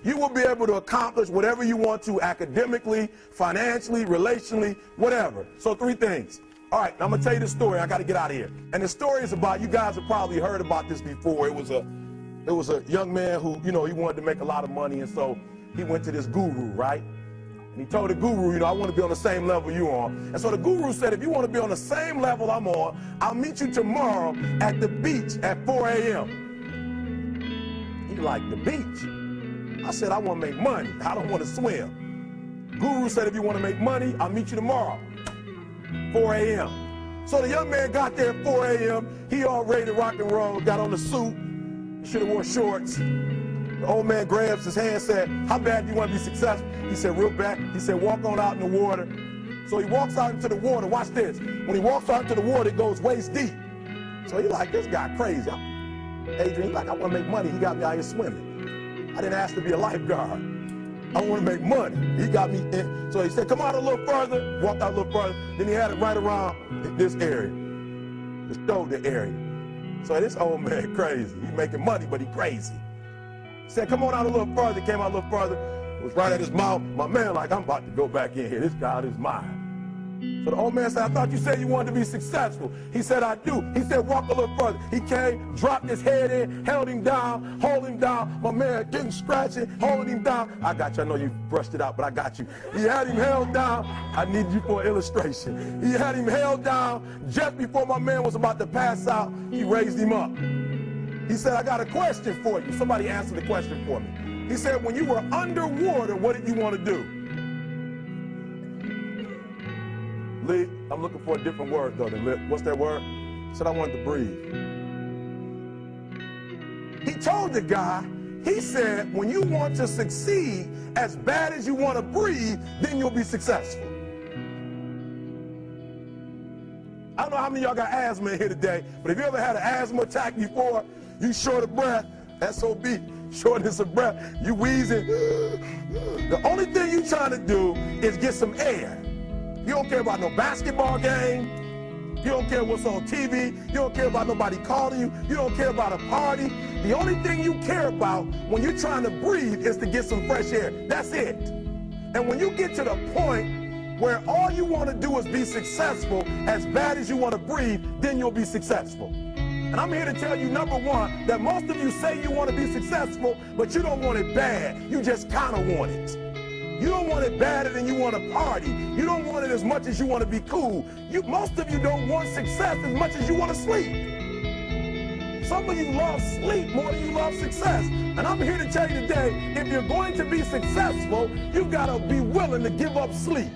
you will be able to accomplish whatever you want to academically, financially, relationally, whatever. So 3 things. All right, now I'm going to tell you the story. I got to get out of here. And the story is about, you guys have probably heard about this before. It was a young man who, he wanted to make a lot of money, and so he went to this guru, right? And he told the guru, I want to be on the same level you're on. And so the guru said, if you want to be on the same level I'm on, I'll meet you tomorrow at the beach at 4 a.m. He like, the beach? I said, I want to make money. I don't want to swim. Guru said, if you want to make money, I'll meet you tomorrow, 4 a.m. So the young man got there at 4 a.m. He all ready to rock and roll, got on the suit. He should have wore shorts. The old man grabs his hand and said, how bad do you want to be successful? He said, real bad. He said, walk on out in the water. So he walks out into the water. Watch this. When he walks out into the water, it goes waist deep. So he's like, this guy crazy. Adrian, he's like, I want to make money. He got me out here swimming. I didn't ask to be a lifeguard. I want to make money. He got me in. So he said, come out a little further. Walked out a little further. Then he had it right around this area, the shoulder area. So this old man crazy. He's making money, but he crazy. He said, come on out a little further. Came out a little further. It was right at his mouth. My man like, I'm about to go back in here. This guy is mine. So the old man said, I thought you said you wanted to be successful. He said, I do. He said, walk a little further. He came, dropped his head in, held him down, hold him down. My man getting scratching, holding him down. I got you. I know you brushed it out, but I got you. He had him held down. I need you for an illustration. He had him held down. Just before my man was about to pass out, he raised him up. He said, I got a question for you. Somebody answer the question for me. He said, when you were underwater, what did you want to do? Lee, I'm looking for a different word though than lip. What's that word? He said, I wanted to breathe. He told the guy, he said, when you want to succeed as bad as you want to breathe, then you'll be successful. I don't know how many of y'all got asthma in here today, but if you ever had an asthma attack before, you short of breath, SOB, shortness of breath, you wheezing. The only thing you trying to do is get some air. You don't care about no basketball game. You don't care what's on TV. You don't care about nobody calling you. You don't care about a party. The only thing you care about when you're trying to breathe is to get some fresh air. That's it. And when you get to the point where all you want to do is be successful as bad as you want to breathe, then you'll be successful. And I'm here to tell you, number one, that most of you say you want to be successful, but you don't want it bad. You just kind of want it. You don't want it badder than you want to party. You don't want it as much as you want to be cool. Most of you don't want success as much as you want to sleep. Some of you love sleep more than you love success. And I'm here to tell you today, if you're going to be successful, you've got to be willing to give up sleep.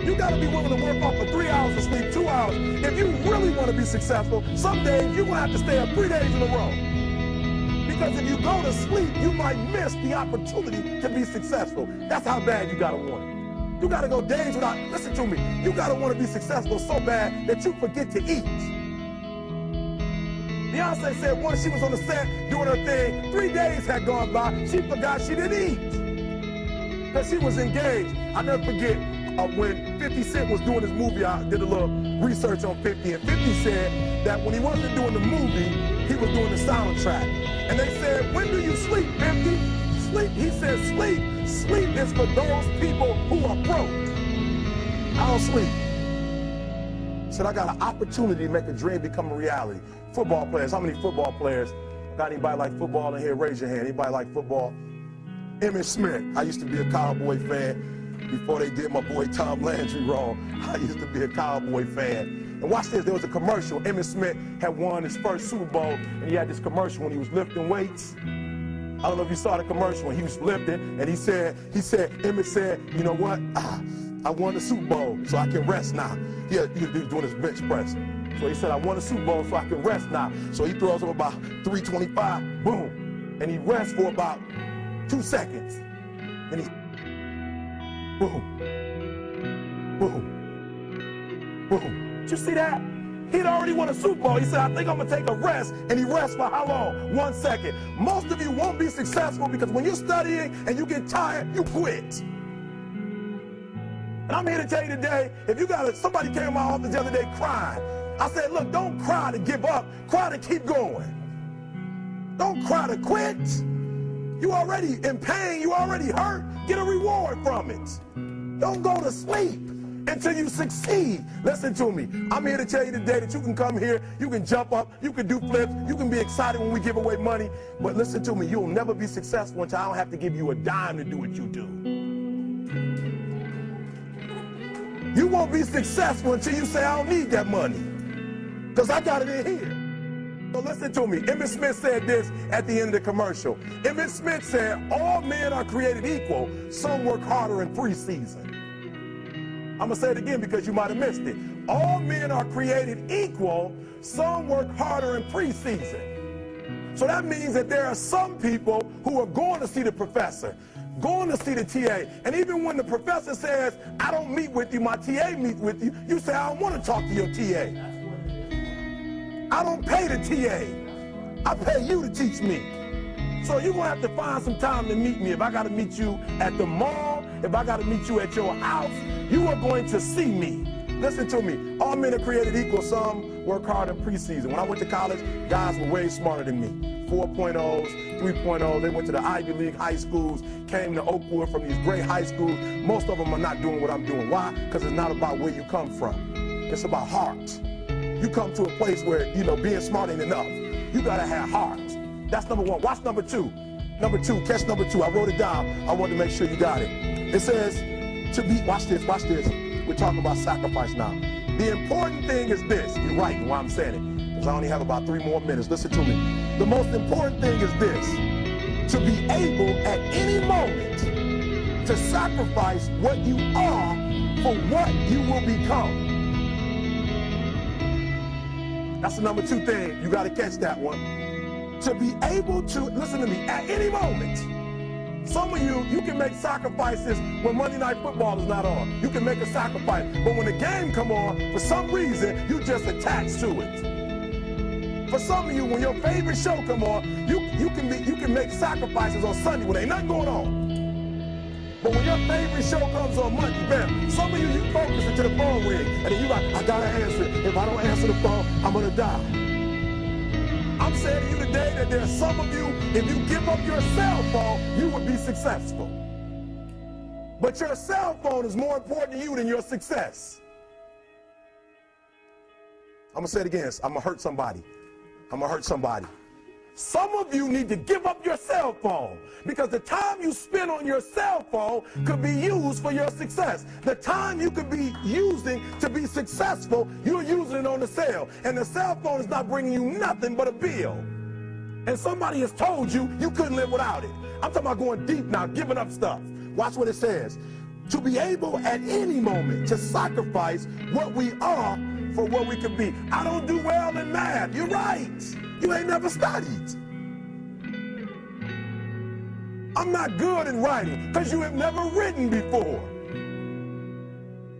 You got to be willing to work off for 3 hours of sleep, 2 hours. If you really want to be successful, some days you're going to have to stay up 3 days in a row. Because if you go to sleep, you might miss the opportunity to be successful. That's how bad you got to want it. You got to go days without, listen to me, you got to want to be successful so bad that you forget to eat. Beyonce said once she was on the set doing her thing, 3 days had gone by, she forgot she didn't eat. Because she was engaged. I'll never forget when 50 Cent was doing his movie, I did a little research on 50, and 50 said that when he wasn't doing the movie, he was doing the soundtrack. And they said, when do you sleep, 50? Sleep, he said, sleep. Sleep is for those people who are broke. I don't sleep. He said, I got an opportunity to make a dream become a reality. Football players, how many football players? Got anybody like football in here? Raise your hand. Anybody like football? Emmitt Smith. I used to be a Cowboy fan. Before they did my boy Tom Landry wrong, I used to be a Cowboy fan. And watch this, there was a commercial. Emmitt Smith had won his first Super Bowl, and he had this commercial when he was lifting weights. I don't know if you saw the commercial when he was lifting, and he said, Emmitt said, you know what? I won the Super Bowl, so I can rest now. He was doing his bench press. So he said, I won the Super Bowl, so I can rest now. So he throws up about 325, boom, and he rests for about 2 seconds. And he boom, boom, boom. Did you see that? He'd already won a Super Bowl. He said, I think I'm going to take a rest. And he rests for how long? 1 second. Most of you won't be successful because when you're studying and you get tired, you quit. And I'm here to tell you today, if you got somebody came to my office the other day crying. I said, look, don't cry to give up. Cry to keep going. Don't cry to quit. You already in pain. You already hurt. Get a reward from it. Don't go to sleep until you succeed. Listen to me. I'm here to tell you today that you can come here, you can jump up, you can do flips, you can be excited when we give away money. But listen to me, you'll never be successful until I don't have to give you a dime to do what you do. You won't be successful until you say, I don't need that money, because I got it in here. So listen to me. Emmett Smith said this at the end of the commercial. Emmett Smith said, all men are created equal. Some work harder in preseason. I'm going to say it again because you might have missed it. All men are created equal. Some work harder in preseason. So that means that there are some people who are going to see the professor, going to see the TA. And even when the professor says, I don't meet with you, my TA meets with you, you say, I don't want to talk to your TA. I don't pay the TA. I pay you to teach me. So you're going to have to find some time to meet me. If I got to meet you at the mall, if I got to meet you at your house, you are going to see me. Listen to me. All men are created equal. Some work hard in preseason. When I went to college, guys were way smarter than me. 4.0s, 3.0s. They went to the Ivy League high schools, came to Oakwood from these great high schools. Most of them are not doing what I'm doing. Why? Because it's not about where you come from. It's about heart. You come to a place where, being smart ain't enough. You got to have heart. That's number one. Watch number two. Number two, catch number two. I wrote it down. I wanted to make sure you got it. It says to be, watch this. We're talking about sacrifice now. The important thing is this. You're right while I'm saying it, because I only have about 3 more minutes. Listen to me. The most important thing is this. To be able at any moment to sacrifice what you are for what you will become. That's the number 2 thing. You got to catch that one. To be able to, listen to me, at any moment. Some of you can make sacrifices when Monday Night Football is not on. You can make a sacrifice. But when the game come on, for some reason, you just attached to it. For some of you, when your favorite show come on, you can make sacrifices on Sunday when ain't nothing going on. But when your favorite show comes on Monday, bam, some of you focus until the phone ring, and then you like, I gotta answer it. If I don't answer the phone, I'm gonna die. I'm saying to you today that there are some of you, if you give up your cell phone, you would be successful. But your cell phone is more important to you than your success. I'm gonna say it again. I'm gonna hurt somebody. Some of you need to give up your cell phone, because the time you spend on your cell phone could be used for your success. The time you could be using to be successful, you're using it on the cell. And the cell phone is not bringing you nothing but a bill. And somebody has told you you couldn't live without it. I'm talking about going deep now, giving up stuff. Watch what it says. To be able at any moment to sacrifice what we are for what we could be. I don't do well in math. You're right. You ain't never studied. I'm not good in writing because you have never written before.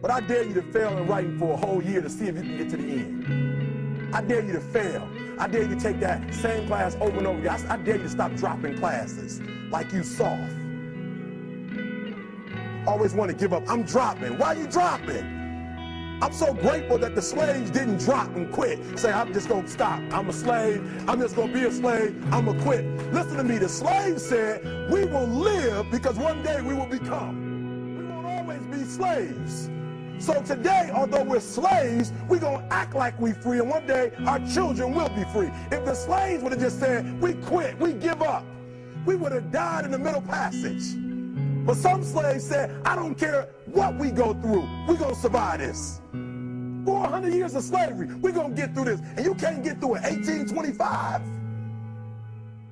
But I dare you to fail in writing for a whole year to see if you can get to the end. I dare you to fail. I dare you to take that same class over and over again. I dare you to stop dropping classes like you soft. Always want to give up. I'm dropping. Why are you dropping? I'm so grateful that the slaves didn't drop and quit. Say, I'm just going to stop. I'm a slave. I'm just going to be a slave. I'm going to quit. Listen to me. The slaves said, we will live because one day we will become. We won't always be slaves. So today, although we're slaves, we're going to act like we're free, and one day our children will be free. If the slaves would have just said, we quit, we give up, we would have died in the middle passage. But some slaves said, I don't care what we go through, we're going to survive this. 400 years of slavery, we're going to get through this. And you can't get through it 1825.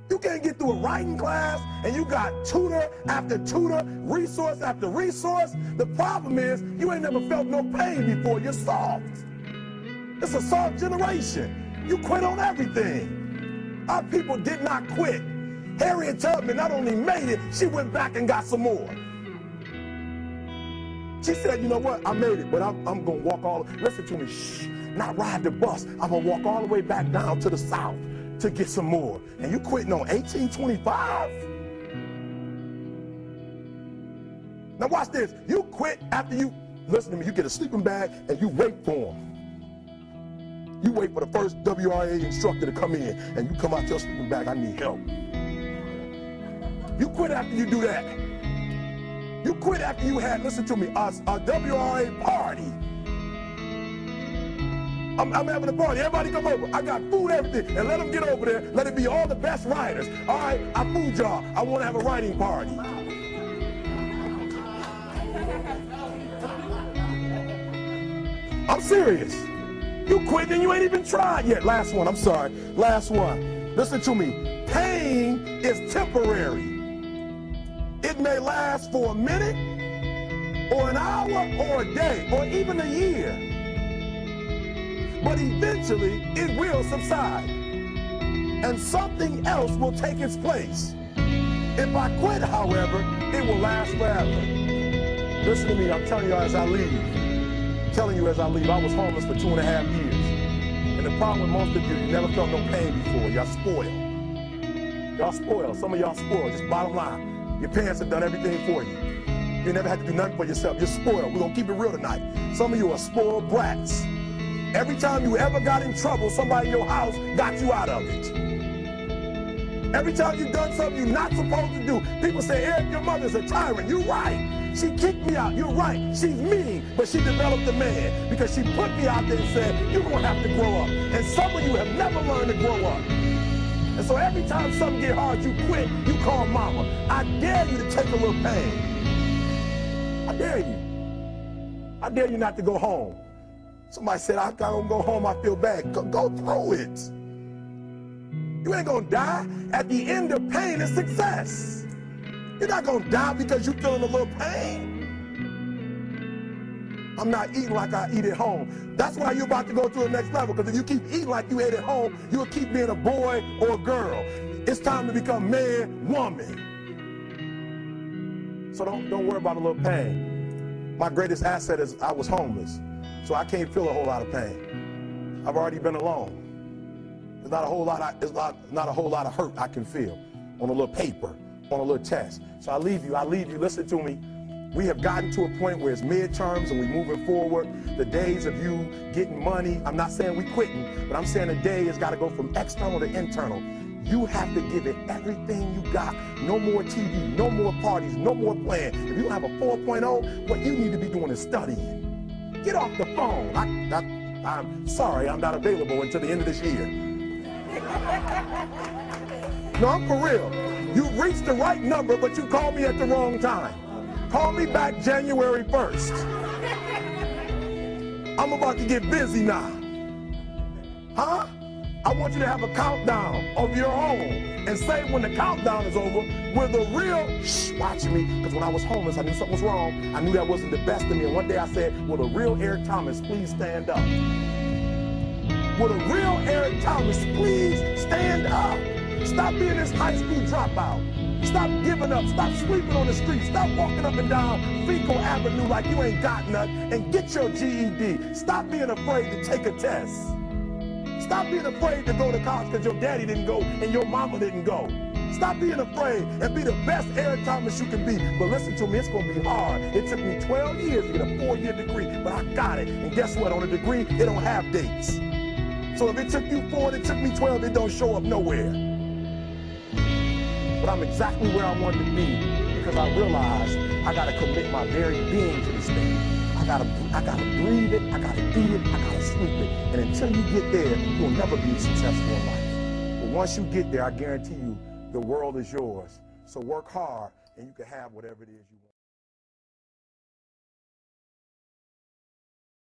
You can't get through a writing class, and you got tutor after tutor, resource after resource. The problem is, you ain't never felt no pain before. You're soft. It's a soft generation. You quit on everything. Our people did not quit. Harriet Tubman not only made it, she went back and got some more. She said, you know what, I made it, but I'm going to walk all, listen to me, shh, not ride the bus. I'm going to walk all the way back down to the South to get some more. And you quitting on 1825? Now watch this. You quit after you, listen to me, you get a sleeping bag and you wait for them. You wait for the first WRA instructor to come in, and you come out your sleeping bag, I need help. You quit after you do that. You quit after you had, listen to me, a WRA party. I'm having a party. Everybody come over. I got food, everything. And let them get over there. Let it be all the best writers. All right, I fooled y'all. I want to have a writing party. I'm serious. You quit and you ain't even tried yet. Last one, I'm sorry. Last one. Listen to me. Pain is temporary. It may last for a minute, or an hour, or a day, or even a year. But eventually, it will subside. And something else will take its place. If I quit, however, it will last forever. Listen to me, I'm telling you as I leave. I'm telling you as I leave, I was homeless for 2.5 years. And the problem with most of you never felt no pain before. Y'all spoiled. Y'all spoiled. Some of y'all spoiled, just bottom line. Your parents have done everything for you. You never had to do nothing for yourself. You're spoiled. We're going to keep it real tonight. Some of you are spoiled brats. Every time you ever got in trouble, somebody in your house got you out of it. Every time you've done something you're not supposed to do, people say, Eric, your mother's a tyrant. You're right. She kicked me out. You're right. She's mean, but she developed a man because she put me out there and said, you're going to have to grow up. And some of you have never learned to grow up. And so every time something get hard, you quit, you call mama. I dare you to take a little pain. I dare you. I dare you not to go home. Somebody said, I don't go home, I feel bad. Go through it. You ain't gonna die. At the end of pain is success. You're not gonna die because you're feeling a little pain. I'm not eating like I eat at home. That's why you're about to go to the next level, because if you keep eating like you ate at home, you'll keep being a boy or a girl. It's time to become man, woman. So don't worry about a little pain. My greatest asset is I was homeless, so I can't feel a whole lot of pain. I've already been alone. There's not a whole lot of hurt I can feel on a little paper, on a little test. So I leave you, listen to me. We have gotten to a point where it's midterms and we're moving forward. The days of you getting money, I'm not saying we're quitting, but I'm saying the day has got to go from external to internal. You have to give it everything you got. No more TV, no more parties, no more playing. If you don't have a 4.0, what you need to be doing is studying. Get off the phone. I'm sorry, I'm not available until the end of this year. No, I'm for real. You reached the right number, but you called me at the wrong time. Call me back January 1st. I'm about to get busy now. Huh? I want you to have a countdown of your own and say when the countdown is over, we're the real, watch me, because when I was homeless, I knew something was wrong. I knew that wasn't the best of me. And one day I said, will the real Eric Thomas please stand up? Will the real Eric Thomas please stand up? Stop being this high school dropout. Stop giving up. Stop sleeping on the street. Stop walking up and down Fecal Avenue like you ain't got nothing, and get your GED. Stop being afraid to take a test. Stop being afraid to go to college because your daddy didn't go and your mama didn't go. Stop being afraid and be the best Eric Thomas you can be. But listen to me, it's going to be hard. It took me 12 years to get a 4-year degree, but I got it. And guess what? On a degree, it don't have dates. So if it took you 4 and it took me 12, it don't show up nowhere. But I'm exactly where I wanted to be because I realized I got to commit my very being to this thing. I gotta breathe it, I gotta eat it, I gotta sleep it. And until you get there, you'll never be successful in life. But once you get there, I guarantee you, the world is yours. So work hard and you can have whatever it is you want.